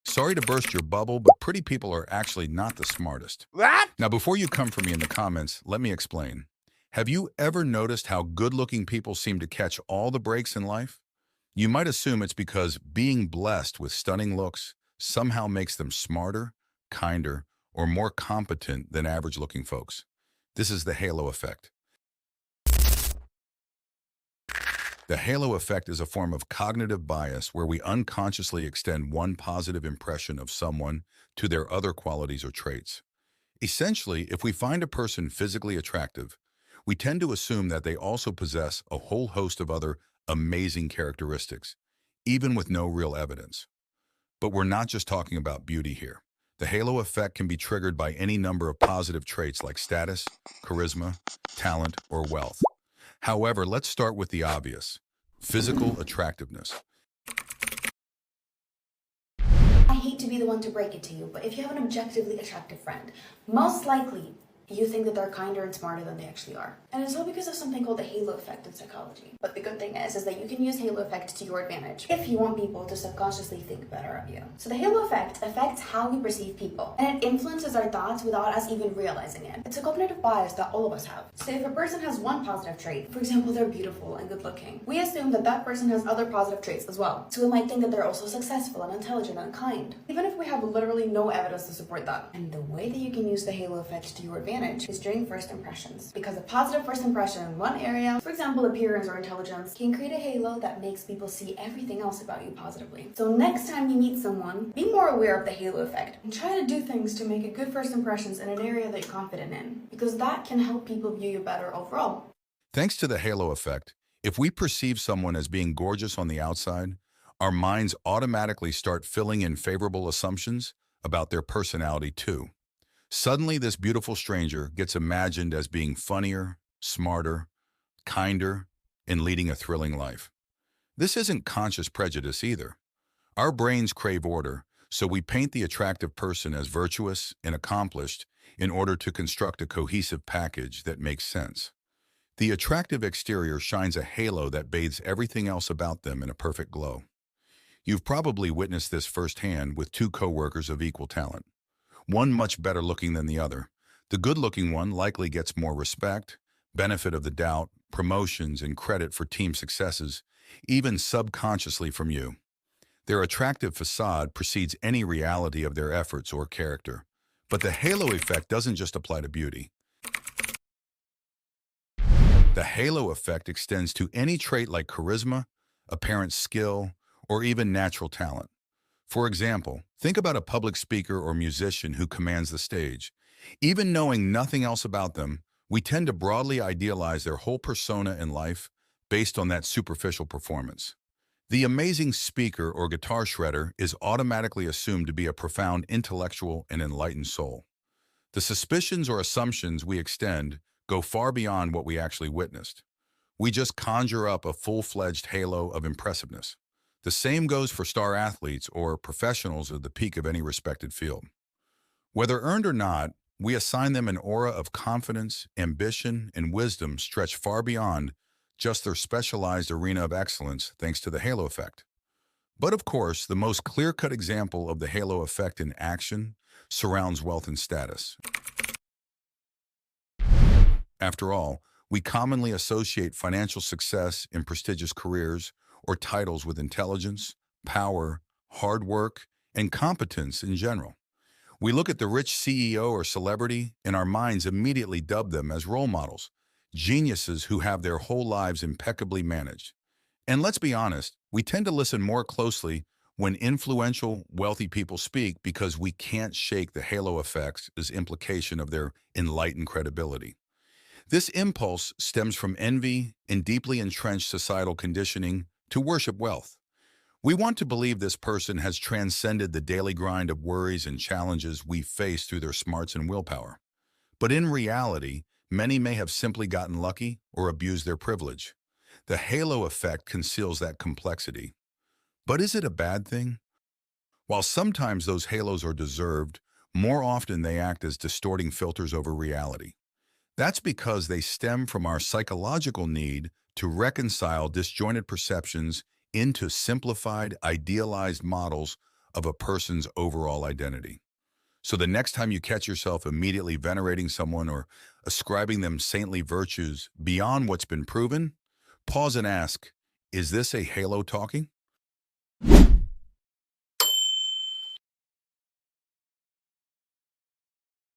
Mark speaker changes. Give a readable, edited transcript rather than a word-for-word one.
Speaker 1: Sorry to burst your bubble, but pretty people are actually not the smartest.
Speaker 2: What?
Speaker 1: Now, before you come for me in the comments, let me explain. Have you ever noticed how good-looking people seem to catch all the breaks in life? You might assume it's because being blessed with stunning looks somehow makes them smarter, kinder, or more competent than average-looking folks. This is the halo effect. The halo effect is a form of cognitive bias where we unconsciously extend one positive impression of someone to their other qualities or traits. Essentially, if we find a person physically attractive, we tend to assume that they also possess a whole host of other amazing characteristics, even with no real evidence. But we're not just talking about beauty here. The halo effect can be triggered by any number of positive traits like status, charisma, talent, or wealth. However, let's start with the obvious: physical attractiveness.
Speaker 3: I hate to be the one to break it to you, but if you have an objectively attractive friend, most likely you think that they're kinder and smarter than they actually are. And it's all because of something called the halo effect in psychology. But the good thing is that you can use halo effect to your advantage if you want people to subconsciously think better of you. So the halo effect affects how we perceive people, and it influences our thoughts without us even realizing it. It's a cognitive bias that all of us have. So if a person has one positive trait, for example, they're beautiful and good looking, we assume that that person has other positive traits as well. So we might think that they're also successful and intelligent and kind, even if we have literally no evidence to support that. And the way that you can use the halo effect to your advantage is during first impressions. Because a positive first impression in one area, for example appearance or intelligence, can create a halo that makes people see everything else about you positively. So next time you meet someone, be more aware of the halo effect and try to do things to make a good first impressions in an area that you're confident in, because that can help people view you better overall.
Speaker 1: Thanks to the halo effect, if we perceive someone as being gorgeous on the outside, our minds automatically start filling in favorable assumptions about their personality too. Suddenly, this beautiful stranger gets imagined as being funnier, smarter, kinder, and leading a thrilling life. This isn't conscious prejudice either. Our brains crave order, so we paint the attractive person as virtuous and accomplished in order to construct a cohesive package that makes sense. The attractive exterior shines a halo that bathes everything else about them in a perfect glow. You've probably witnessed this firsthand with two coworkers of equal talent, one much better looking than the other. The good-looking one likely gets more respect, benefit of the doubt, promotions, and credit for team successes, even subconsciously from you. Their attractive facade precedes any reality of their efforts or character. But the halo effect doesn't just apply to beauty. The halo effect extends to any trait like charisma, apparent skill, or even natural talent. For example, think about a public speaker or musician who commands the stage. Even knowing nothing else about them, we tend to broadly idealize their whole persona in life based on that superficial performance. The amazing speaker or guitar shredder is automatically assumed to be a profound intellectual and enlightened soul. The suspicions or assumptions we extend go far beyond what we actually witnessed. We just conjure up a full-fledged halo of impressiveness. The same goes for star athletes or professionals at the peak of any respected field. Whether earned or not, we assign them an aura of confidence, ambition, and wisdom stretched far beyond just their specialized arena of excellence thanks to the halo effect. But of course, the most clear-cut example of the halo effect in action surrounds wealth and status. After all, we commonly associate financial success in prestigious careers or titles with intelligence, power, hard work, and competence in general. We look at the rich CEO or celebrity, and our minds immediately dub them as role models, geniuses who have their whole lives impeccably managed. And let's be honest, we tend to listen more closely when influential, wealthy people speak because we can't shake the halo effects as implication of their enlightened credibility. This impulse stems from envy and deeply entrenched societal conditioning to worship wealth. We want to believe this person has transcended the daily grind of worries and challenges we face through their smarts and willpower. But in reality, many may have simply gotten lucky or abused their privilege. The halo effect conceals that complexity. But is it a bad thing? While sometimes those halos are deserved, more often they act as distorting filters over reality. That's because they stem from our psychological need to reconcile disjointed perceptions into simplified, idealized models of a person's overall identity. So the next time you catch yourself immediately venerating someone or ascribing them saintly virtues beyond what's been proven, pause and ask, is this a halo talking?